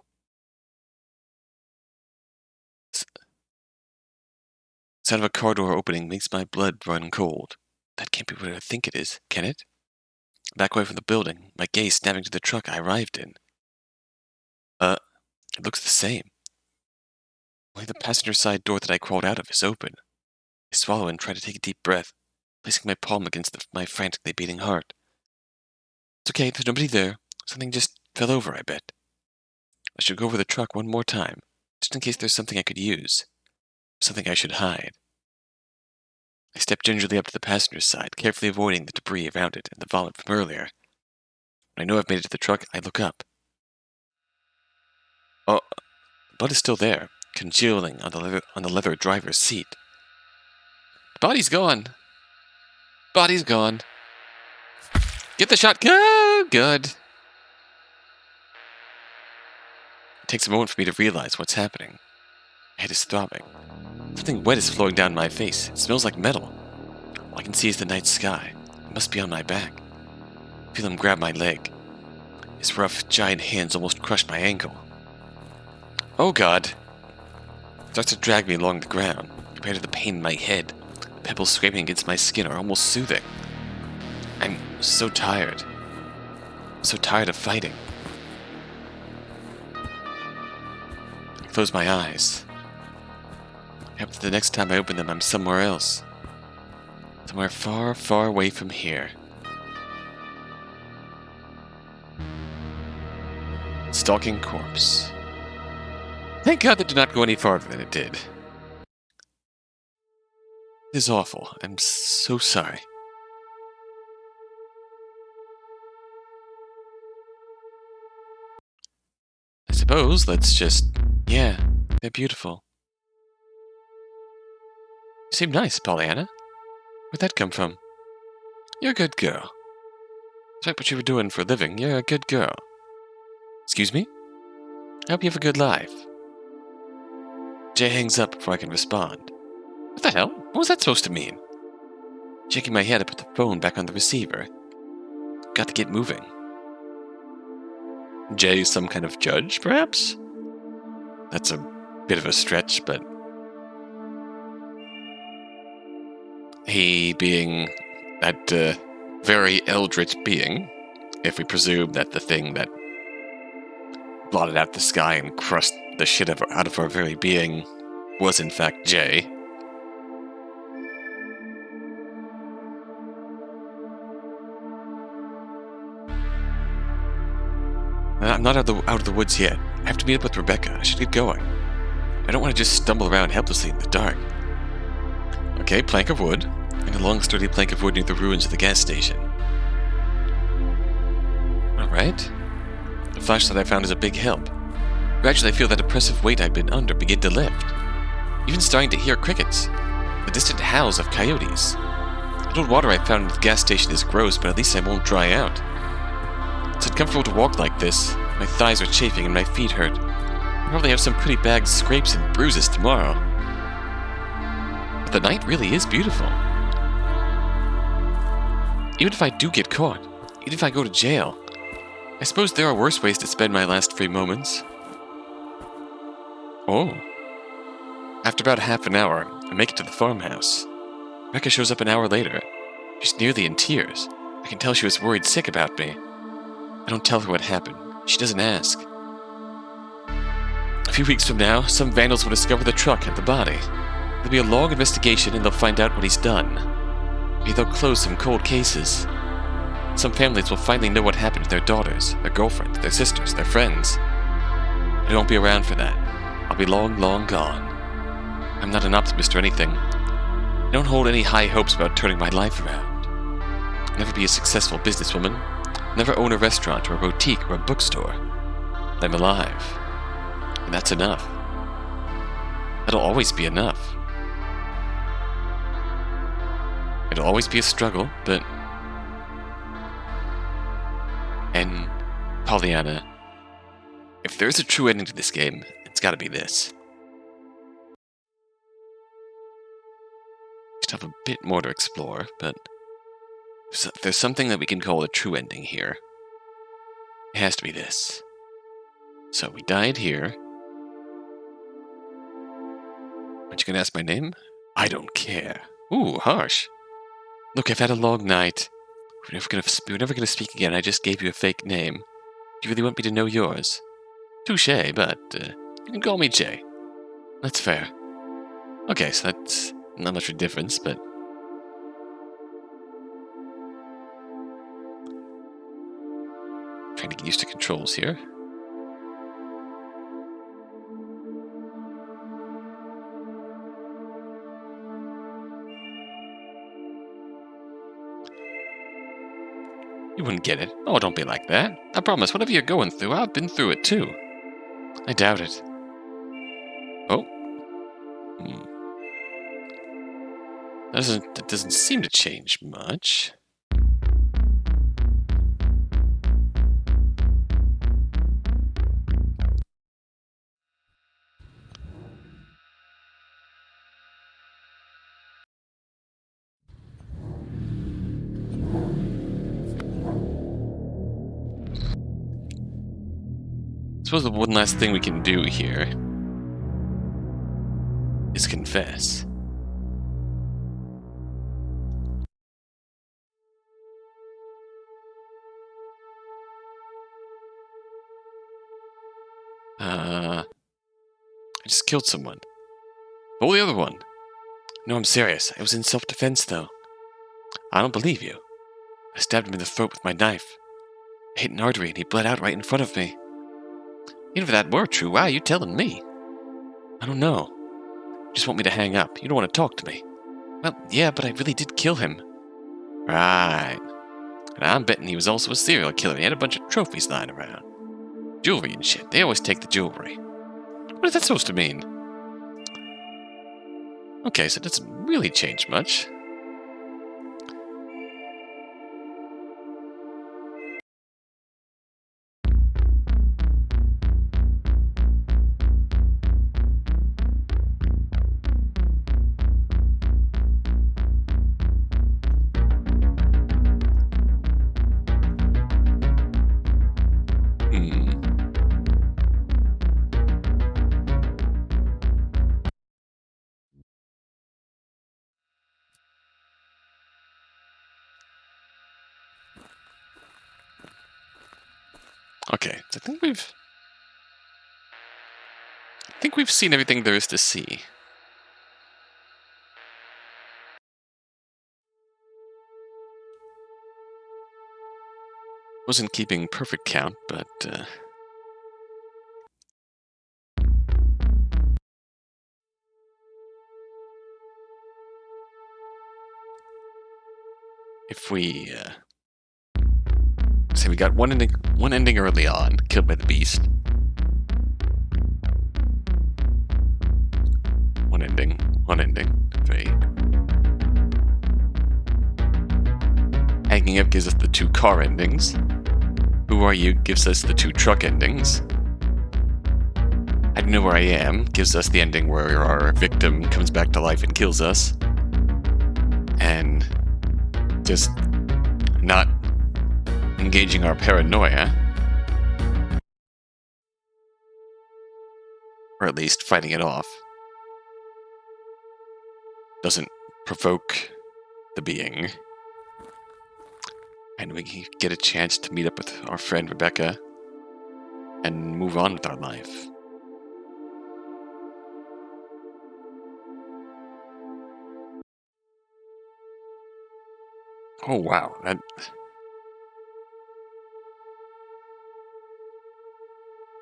A: Sound of a car door opening makes my blood run cold. That can't be what I think it is, can it? Back away from the building, my gaze snapping to the truck I arrived in. It looks the same. Only the passenger side door that I crawled out of is open. I swallow and try to take a deep breath, placing my palm against my frantically beating heart. It's okay, there's nobody there. Something just fell over, I bet. I should go over the truck one more time, just in case there's something I could use. Something I should hide. I step gingerly up to the passenger's side, carefully avoiding the debris around it and the vomit from earlier. When I know I've made it to the truck, I look up. Oh, the blood is still there, congealing on the leather driver's seat. The body's gone. Body's gone. Get the shot. Go! Good. It takes a moment for me to realize what's happening. My head is throbbing. Something wet is flowing down my face. It smells like metal. All I can see is the night sky. It must be on my back. I feel him grab my leg. His rough, giant hands almost crushed my ankle. Oh God! It starts to drag me along the ground. Compared to the pain in my head, the pebbles scraping against my skin are almost soothing. I'm so tired. So tired of fighting. I close my eyes. I hope that the next time I open them, I'm somewhere else. Somewhere far, far away from here. Stalking corpse. Thank God that did not go any farther than it did. It is awful. I'm so sorry. I suppose let's just... Yeah, they're beautiful. You seem nice, Pollyanna. Where'd that come from? You're a good girl. Despite what you were doing for a living, you're a good girl. Excuse me? I hope you have a good life. Jay hangs up before I can respond. What the hell? What was that supposed to mean? Shaking my head, I put the phone back on the receiver. Got to get moving. Jay, some kind of judge, perhaps? That's a bit of a stretch, but... He being that very eldritch being, if we presume that the thing that blotted out the sky and crushed the shit out of our very being was in fact Jay. I'm not out of the woods yet. I have to meet up with Rebecca. I should get going. I don't want to just stumble around helplessly in the dark. Okay, plank of wood, and a long sturdy plank of wood near the ruins of the gas station. Alright. The flashlight I found is a big help. Gradually I feel that oppressive weight I've been under begin to lift. Even starting to hear crickets. The distant howls of coyotes. The old water I found at the gas station is gross, but at least I won't dry out. It's uncomfortable to walk like this. My thighs are chafing and my feet hurt. I'll probably have some pretty bad scrapes and bruises tomorrow. But the night really is beautiful. Even if I do get caught, even if I go to jail, I suppose there are worse ways to spend my last free moments. Oh. After about half an hour, I make it to the farmhouse. Rebecca shows up an hour later. She's nearly in tears. I can tell she was worried sick about me. I don't tell her what happened. She doesn't ask. A few weeks from now, some vandals will discover the truck and the body. There'll be a long investigation and they'll find out what he's done. Maybe they'll close some cold cases. Some families will finally know what happened to their daughters, their girlfriends, their sisters, their friends. I won't be around for that. I'll be long, long gone. I'm not an optimist or anything. I don't hold any high hopes about turning my life around. I'll never be a successful businesswoman. I'll never own a restaurant or a boutique or a bookstore. But I'm alive. And that's enough. That'll always be enough. It'll always be a struggle, but... And, Pollyanna, if there's a true ending to this game, it's gotta be this. Just have a bit more to explore, but there's something that we can call a true ending here. It has to be this. So we died here. Aren't you gonna ask my name? I don't care. Ooh, harsh. Look, I've had a long night. We're never gonna speak again. I just gave you a fake name. Do you really want me to know yours? Touché, but you can call me Jay. That's fair. Okay, so that's not much of a difference, but... Trying to get used to controls here. You wouldn't get it. Oh, don't be like that. I promise, whatever you're going through, I've been through it too. I doubt it. Oh. That doesn't seem to change much. I suppose the one last thing we can do here is confess. I just killed someone. What was the other one? No, I'm serious. It was in self-defense, though. I don't believe you. I stabbed him in the throat with my knife. I hit an artery and he bled out right in front of me. Even if that were true, why are you telling me? I don't know. You just want me to hang up. You don't want to talk to me. Well, yeah, but I really did kill him. Right. And I'm betting he was also a serial killer. He had a bunch of trophies lying around. Jewelry and shit. They always take the jewelry. What is that supposed to mean? Okay, so it doesn't really change much. Okay, so I think we've seen everything there is to see. Wasn't keeping perfect count, but if we say we got one ending early on, killed by the beast. One ending, 3. Hanging Up gives us the 2 car endings. Who Are You gives us the 2 truck endings. I Know Where I Am gives us the ending where our victim comes back to life and kills us. And just not engaging our paranoia. Or at least fighting it off. Doesn't provoke the being. And we get a chance to meet up with our friend Rebecca and move on with our life. Oh wow,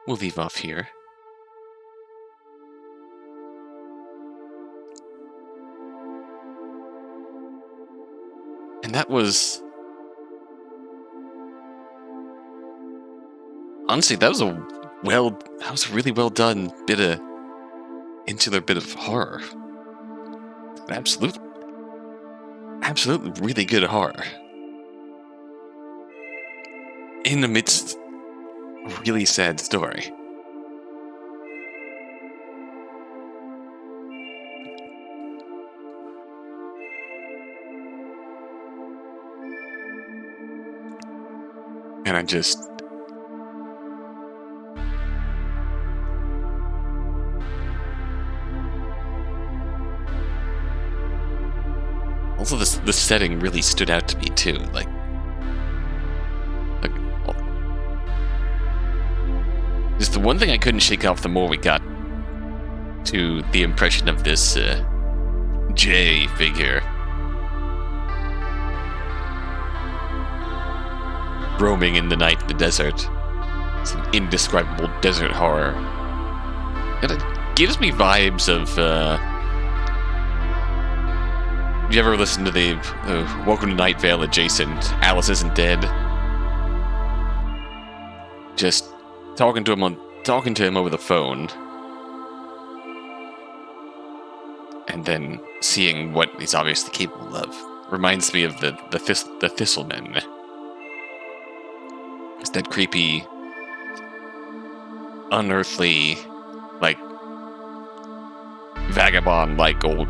A: we'll leave off here. And that was... Honestly, that was a really well done insular bit of horror. Absolutely really good horror. In the midst of a really sad story. And I just... Also, the setting really stood out to me too. Like just the one thing I couldn't shake off the more we got to the impression of this J figure roaming in the night in the desert. Some indescribable desert horror. And it gives me vibes of, you ever listen to the Welcome to Night Vale adjacent Alice Isn't Dead? Just talking to him over the phone. And then seeing what he's obviously capable of. Reminds me of the Thistlemen. It's that creepy, unearthly, like, vagabond-like old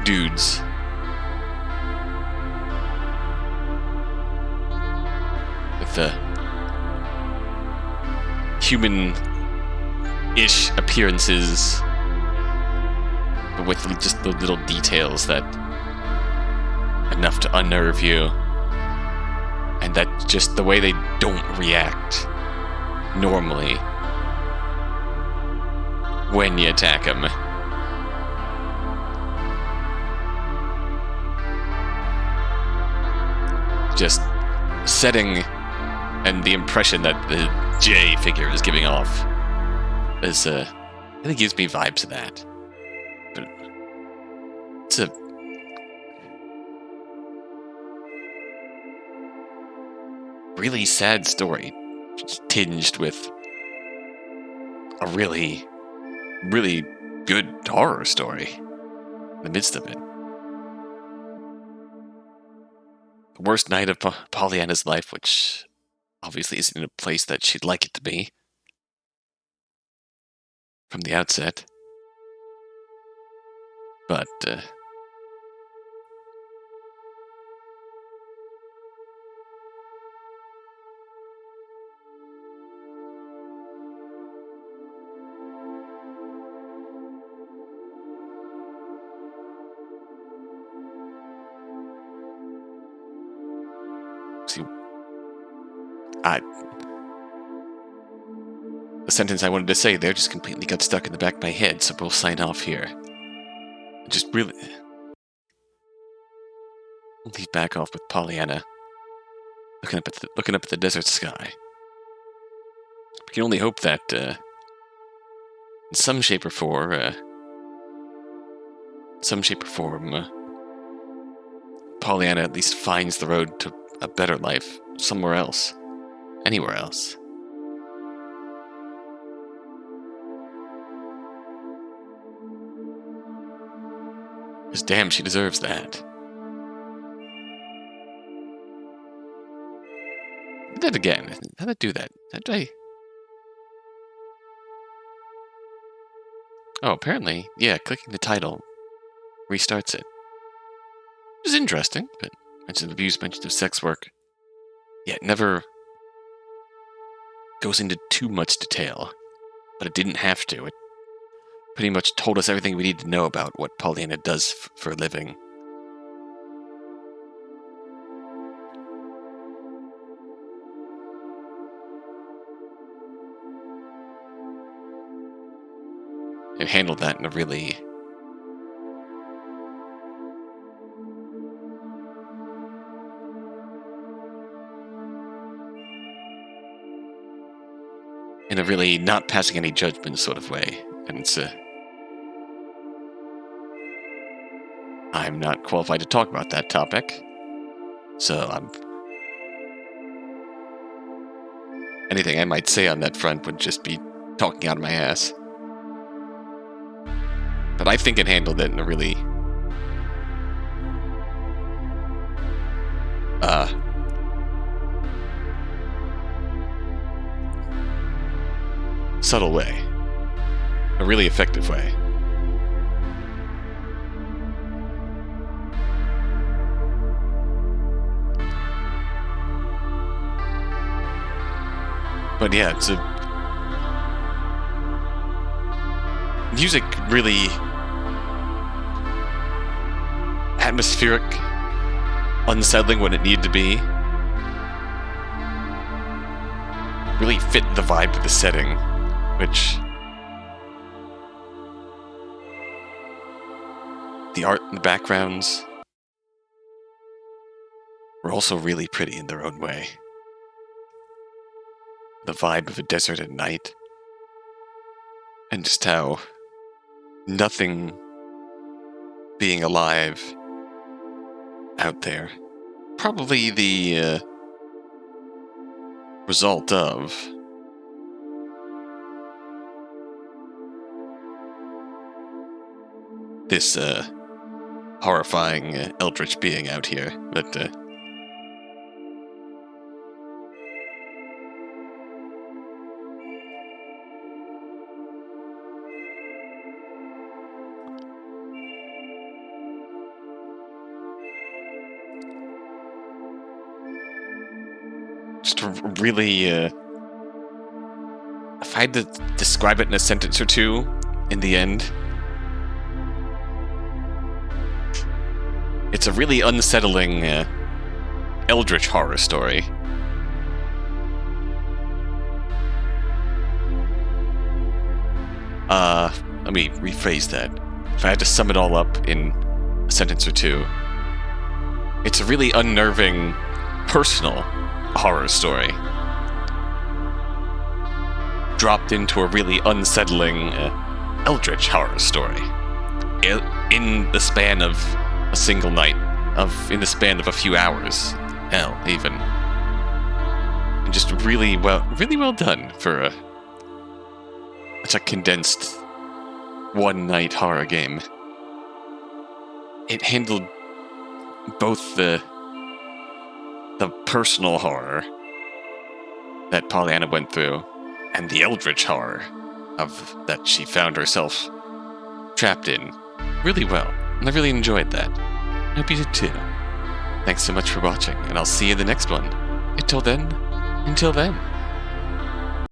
A: dudes. With the human-ish appearances, but with just the little details that enough to unnerve you. And that just the way they don't react normally when you attack them. Just setting and the impression that the J figure is giving off is, I think, gives me vibes of that. But it's a really sad story, tinged with a really, really good horror story in the midst of it. The worst night of Pollyanna's life, which obviously isn't in a place that she'd like it to be from the outset. But, see, the sentence I wanted to say there just completely got stuck in the back of my head, so we'll sign off here. Just really leave back off with Pollyanna, looking up at the desert sky. We can only hope that, in some shape or form, Pollyanna at least finds the road to a better life somewhere else, anywhere else. Because damn, she deserves that. That again. How'd I do that? Oh, apparently, yeah, clicking the title restarts it. Which is interesting, but mention of abuse, mention of sex work. Yeah, it never goes into too much detail, but it didn't have to. It pretty much told us everything we need to know about what Pollyanna does for a living. It handled that in a really not passing any judgment sort of way. And it's I'm not qualified to talk about that topic, so anything I might say on that front would just be talking out of my ass. But I think it handled it in a really subtle way. A really effective way. But yeah, it's music really atmospheric, unsettling when it needed to be. Really fit the vibe of the setting, which The art and the backgrounds were also really pretty in their own way. The vibe of a desert at night, and just how nothing being alive out there. Probably the result of this horrifying eldritch being out here. But just really, if I had to describe it in a sentence or two, in the end, it's a really unsettling eldritch horror story. Let me rephrase that. If I had to sum it all up in a sentence or two, it's a really unnerving, personal horror story dropped into a really unsettling eldritch horror story in the span of a single night, in the span of a few hours, hell, even. And just really well done for such a condensed one-night horror game. It handled both the personal horror that Pollyanna went through and the eldritch horror that she found herself trapped in really well. And I really enjoyed that. I hope you did too. Thanks so much for watching, and I'll see you in the next one. Until then.